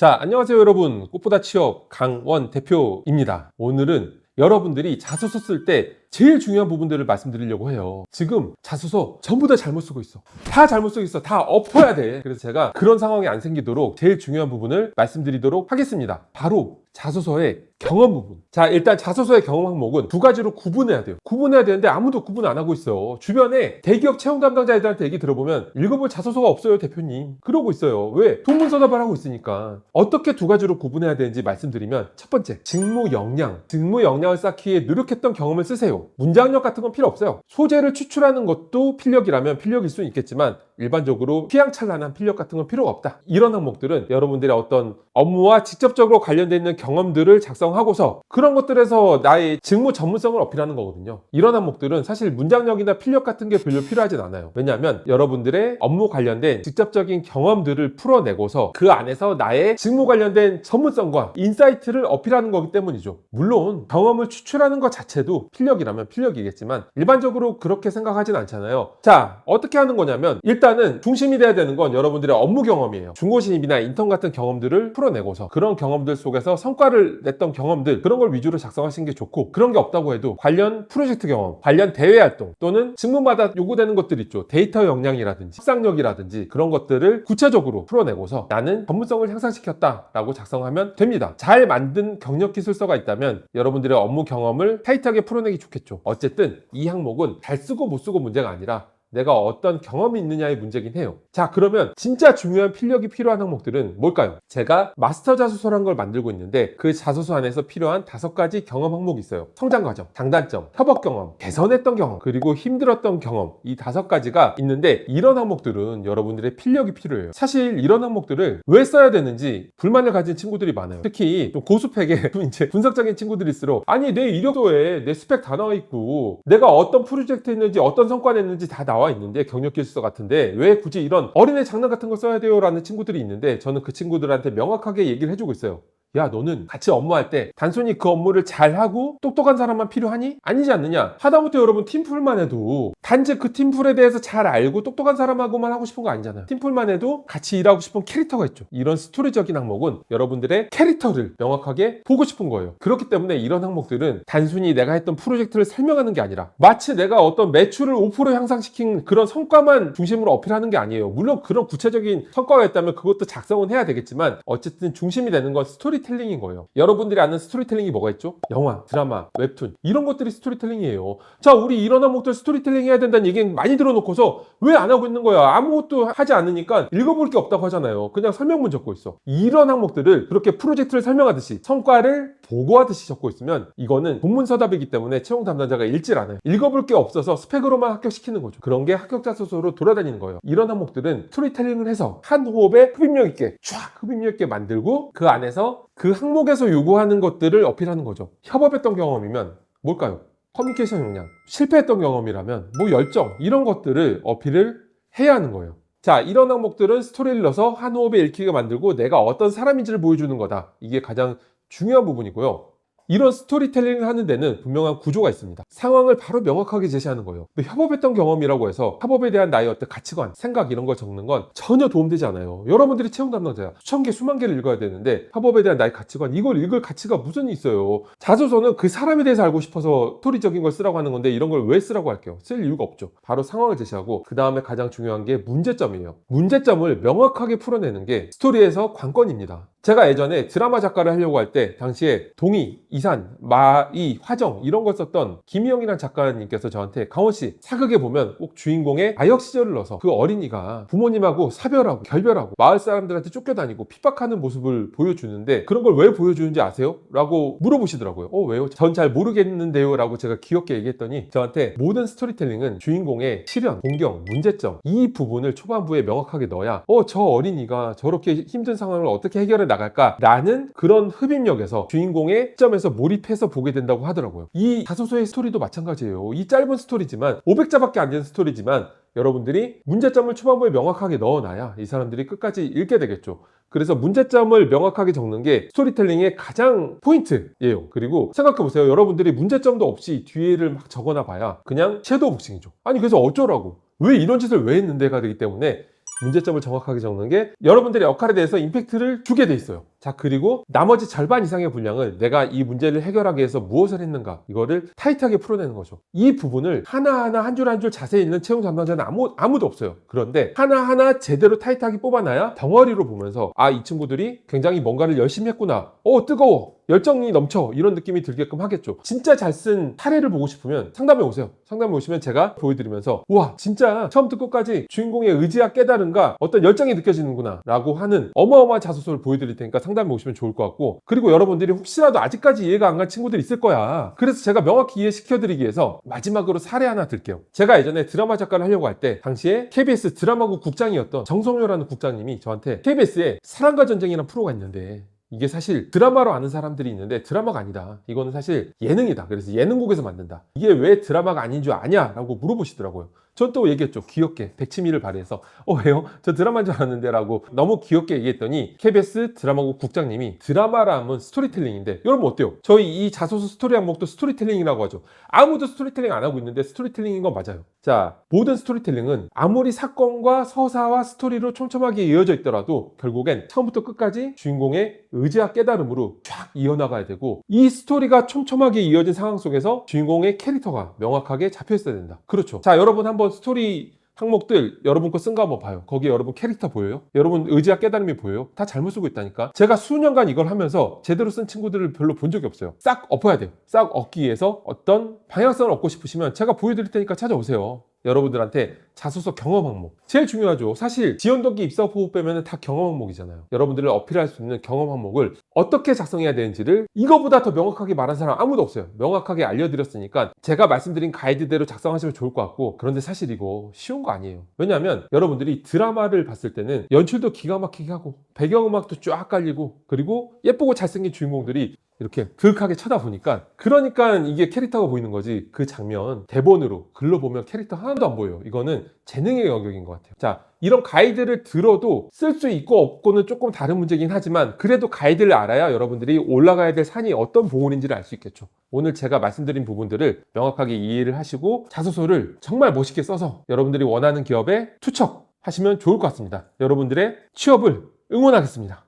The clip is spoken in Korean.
자, 안녕하세요 여러분. 꽃보다 취업 강원 대표입니다. 오늘은 여러분들이 자소서 쓸 때 제일 중요한 부분들을 말씀드리려고 해요. 지금 자소서 전부 다 잘못 쓰고 있어. 다 잘못 쓰고 있어. 다 엎어야 돼. 그래서 제가 그런 상황이 안 생기도록 제일 중요한 부분을 말씀드리도록 하겠습니다. 바로 자소서의 경험 부분. 자, 일단 자소서의 경험 항목은 두 가지로 구분해야 돼요. 구분해야 되는데 아무도 구분 안 하고 있어요. 주변에 대기업 채용 담당자들한테 얘기 들어보면 읽어볼 자소서가 없어요, 대표님. 그러고 있어요. 왜? 동문서답을 하고 있으니까. 어떻게 두 가지로 구분해야 되는지 말씀드리면, 첫 번째, 직무 역량. 직무 역량을 쌓기 위해 노력했던 경험을 쓰세요. 문장력 같은 건 필요 없어요. 소재를 추출하는 것도 필력이라면 필력일 수는 있겠지만 일반적으로 휘황찬란한 필력 같은 건 필요가 없다. 이런 항목들은 여러분들의 어떤 업무와 직접적으로 관련되어 있는 경험들을 작성하고서 그런 것들에서 나의 직무 전문성을 어필하는 거거든요. 이런 항목들은 사실 문장력이나 필력 같은 게 별로 필요하진 않아요. 왜냐하면 여러분들의 업무 관련된 직접적인 경험들을 풀어내고서 그 안에서 나의 직무 관련된 전문성과 인사이트를 어필하는 거기 때문이죠. 물론 경험을 추출하는 것 자체도 필력이라면 필력이겠지만 일반적으로 그렇게 생각하진 않잖아요. 자, 어떻게 하는 거냐면 일단은 중심이 돼야 되는 건 여러분들의 업무 경험이에요. 중고신입이나 인턴 같은 경험들을 풀어내고서 그런 경험들 속에서 성과를 냈던 경험들, 그런 걸 위주로 작성하시는 게 좋고, 그런 게 없다고 해도 관련 프로젝트 경험, 관련 대외 활동 또는 직무마다 요구되는 것들 있죠. 데이터 역량이라든지 합상력이라든지 그런 것들을 구체적으로 풀어내고서 나는 전문성을 향상시켰다 라고 작성하면 됩니다. 잘 만든 경력 기술서가 있다면 여러분들의 업무 경험을 타이트하게 풀어내기 좋겠죠. 어쨌든 이 항목은 잘 쓰고 못 쓰고 문제가 아니라 내가 어떤 경험이 있느냐의 문제긴 해요. 자, 그러면 진짜 중요한 필력이 필요한 항목들은 뭘까요? 제가 마스터 자소서라는 걸 만들고 있는데 그 자소서 안에서 필요한 5가지 경험 항목이 있어요. 성장 과정, 장단점, 협업 경험, 개선했던 경험, 그리고 힘들었던 경험, 이 5가지가 있는데 이런 항목들은 여러분들의 필력이 필요해요. 사실 이런 항목들을 왜 써야 되는지 불만을 가진 친구들이 많아요. 특히 좀 고스펙에 이제 분석적인 친구들일수록 아니 내 이력서에 내 스펙 다 나와 있고 내가 어떤 프로젝트 했는지 어떤 성과 냈는지 다 나와 있는데 경력 기술서 같은데 왜 굳이 이런 어린애 장난 같은 거 써야 돼요? 라는 친구들이 있는데 저는 그 친구들한테 명확하게 얘기를 해주고 있어요. 야, 너는 같이 업무할 때 단순히 그 업무를 잘하고 똑똑한 사람만 필요하니? 아니지 않느냐? 하다못해 여러분 팀플만 해도 단지 그 팀플에 대해서 잘 알고 똑똑한 사람하고만 하고 싶은 거 아니잖아요. 팀플만 해도 같이 일하고 싶은 캐릭터가 있죠. 이런 스토리적인 항목은 여러분들의 캐릭터를 명확하게 보고 싶은 거예요. 그렇기 때문에 이런 항목들은 단순히 내가 했던 프로젝트를 설명하는 게 아니라 마치 내가 어떤 매출을 5% 향상시킨 그런 성과만 중심으로 어필하는 게 아니에요. 물론 그런 구체적인 성과가 있다면 그것도 작성은 해야 되겠지만 어쨌든 중심이 되는 건 스토리텔링인 거예요. 여러분들이 아는 스토리텔링이 뭐가 있죠? 영화, 드라마, 웹툰 이런 것들이 스토리텔링이에요. 자, 우리 이런 항목들 스토리텔링 해야 된다는 얘기는 많이 들어놓고서 왜 안 하고 있는 거야? 아무것도 하지 않으니까 읽어볼 게 없다고 하잖아요. 그냥 설명문 적고 있어. 이런 항목들을 그렇게 프로젝트를 설명하듯이 성과를 보고하듯이 적고 있으면 이거는 본문서답이기 때문에 채용 담당자가 읽질 않아요. 읽어볼 게 없어서 스펙으로만 합격시키는 거죠. 그런 게 합격 자소서로 돌아다니는 거예요. 이런 항목들은 스토리텔링을 해서 한 호흡에 흡입력 있게 쫙 흡입력 있게 만들고 그 안에서 그 항목에서 요구하는 것들을 어필하는 거죠. 협업했던 경험이면 뭘까요? 커뮤니케이션 역량. 실패했던 경험이라면 뭐 열정, 이런 것들을 어필을 해야 하는 거예요. 자, 이런 항목들은 스토리를 넣어서 한 호흡에 읽히게 만들고 내가 어떤 사람인지를 보여주는 거다. 이게 가장 중요한 부분이고요. 이런 스토리텔링을 하는 데는 분명한 구조가 있습니다. 상황을 바로 명확하게 제시하는 거예요. 협업했던 경험이라고 해서 협업에 대한 나의 어떤 가치관, 생각 이런 걸 적는 건 전혀 도움되지 않아요. 여러분들이 채용 담당자야. 수천 개, 수만 개를 읽어야 되는데 협업에 대한 나의 가치관, 이걸 읽을 가치가 무슨 있어요. 자소서는 그 사람에 대해서 알고 싶어서 스토리적인 걸 쓰라고 하는 건데 이런 걸 왜 쓰라고 할게요? 쓸 이유가 없죠. 바로 상황을 제시하고 그 다음에 가장 중요한 게 문제점이에요. 문제점을 명확하게 풀어내는 게 스토리에서 관건입니다. 제가 예전에 드라마 작가를 하려고 할 때 당시에 동의, 이산, 마이, 화정 이런 걸 썼던 김희영이라는 작가님께서 저한테 강원씨 사극에 보면 꼭 주인공의 아역 시절을 넣어서 그 어린이가 부모님하고 사별하고 결별하고 마을 사람들한테 쫓겨다니고 핍박하는 모습을 보여주는데 그런 걸 왜 보여주는지 아세요? 라고 물어보시더라고요. 왜요? 전 잘 모르겠는데요 라고 제가 귀엽게 얘기했더니 저한테 모든 스토리텔링은 주인공의 시련, 공경, 문제점 이 부분을 초반부에 명확하게 넣어야 저 어린이가 저렇게 힘든 상황을 어떻게 해결해 나갈까? 라는 그런 흡입력에서 주인공의 점에서 몰입해서 보게 된다고 하더라고요. 이 자소서의 스토리도 마찬가지예요. 이 짧은 스토리지만 500자밖에 안 되는 스토리지만 여러분들이 문제점을 초반부에 명확하게 넣어놔야 이 사람들이 끝까지 읽게 되겠죠. 그래서 문제점을 명확하게 적는 게 스토리텔링의 가장 포인트예요. 그리고 생각해보세요. 여러분들이 문제점도 없이 뒤에를 막 적어놔 봐야 그냥 섀도우 복싱이죠. 아니 그래서 어쩌라고? 왜 이런 짓을 왜 했는데가 되기 때문에 문제점을 정확하게 적는 게 여러분들의 역할에 대해서 임팩트를 주게 돼 있어요. 자, 그리고 나머지 절반 이상의 분량을 내가 이 문제를 해결하기 위해서 무엇을 했는가, 이거를 타이트하게 풀어내는 거죠. 이 부분을 하나하나 한 줄 한 줄 자세히 읽는 채용 담당자는 아무도 없어요. 그런데 하나하나 제대로 타이트하게 뽑아놔야 덩어리로 보면서 아, 이 친구들이 굉장히 뭔가를 열심히 했구나, 뜨거워, 열정이 넘쳐, 이런 느낌이 들게끔 하겠죠. 진짜 잘 쓴 사례를 보고 싶으면 상담에 오세요. 상담에 오시면 제가 보여드리면서 우와, 진짜 처음부터 끝까지 주인공의 의지와 깨달음과 어떤 열정이 느껴지는구나 라고 하는 어마어마한 자소서를 보여드릴 테니까 상담에 오시면 좋을 것 같고, 그리고 여러분들이 혹시라도 아직까지 이해가 안 간 친구들이 있을 거야. 그래서 제가 명확히 이해시켜드리기 위해서 마지막으로 사례 하나 들게요. 제가 예전에 드라마 작가를 하려고 할 때 당시에 KBS 드라마국 국장이었던 정성효라는 국장님이 저한테 KBS에 사랑과 전쟁이라는 프로가 있는데 이게 사실 드라마로 아는 사람들이 있는데 드라마가 아니다, 이거는 사실 예능이다, 그래서 예능국에서 만든다, 이게 왜 드라마가 아닌 줄 아냐 라고 물어보시더라고요. 전 또 얘기했죠. 귀엽게 백치미를 발휘해서 왜요? 저 드라마인 줄 알았는데 라고 너무 귀엽게 얘기했더니 KBS 드라마국 국장님이 드라마라 하면 스토리텔링인데 여러분 어때요? 저희 이 자소서 스토리 항목도 스토리텔링이라고 하죠. 아무도 스토리텔링 안 하고 있는데 스토리텔링인 건 맞아요. 자, 모든 스토리텔링은 아무리 사건과 서사와 스토리로 촘촘하게 이어져 있더라도 결국엔 처음부터 끝까지 주인공의 의지와 깨달음으로 쫙 이어나가야 되고, 이 스토리가 촘촘하게 이어진 상황 속에서 주인공의 캐릭터가 명확하게 잡혀 있어야 된다. 그렇죠. 자, 여러분 한번 스토리 항목들 여러분 거 쓴 거 한번 봐요. 거기에 여러분 캐릭터 보여요? 여러분 의지와 깨달음이 보여요? 다 잘못 쓰고 있다니까. 제가 수년간 이걸 하면서 제대로 쓴 친구들을 별로 본 적이 없어요. 싹 엎어야 돼요. 싹 엎기 위해서 어떤 방향성을 얻고 싶으시면 제가 보여드릴 테니까 찾아오세요. 여러분들한테 자소서 경험 항목 제일 중요하죠. 사실 지원동기 입사 후보 빼면 다 경험 항목이잖아요. 여러분들을 어필할 수 있는 경험 항목을 어떻게 작성해야 되는지를 이거보다 더 명확하게 말한 사람 아무도 없어요. 명확하게 알려드렸으니까 제가 말씀드린 가이드대로 작성하시면 좋을 것 같고, 그런데 사실 이거 쉬운 거 아니에요. 왜냐하면 여러분들이 드라마를 봤을 때는 연출도 기가 막히게 하고 배경음악도 쫙 깔리고 그리고 예쁘고 잘생긴 주인공들이 이렇게 그윽하게 쳐다보니까, 그러니까 이게 캐릭터가 보이는 거지, 그 장면 대본으로 글로 보면 캐릭터 하나도 안 보여요. 이거는 재능의 영역인 것 같아요. 자, 이런 가이드를 들어도 쓸 수 있고 없고는 조금 다른 문제긴 하지만 그래도 가이드를 알아야 여러분들이 올라가야 될 산이 어떤 봉우리인지를 알 수 있겠죠. 오늘 제가 말씀드린 부분들을 명확하게 이해를 하시고 자소서를 정말 멋있게 써서 여러분들이 원하는 기업에 투척하시면 좋을 것 같습니다. 여러분들의 취업을 응원하겠습니다.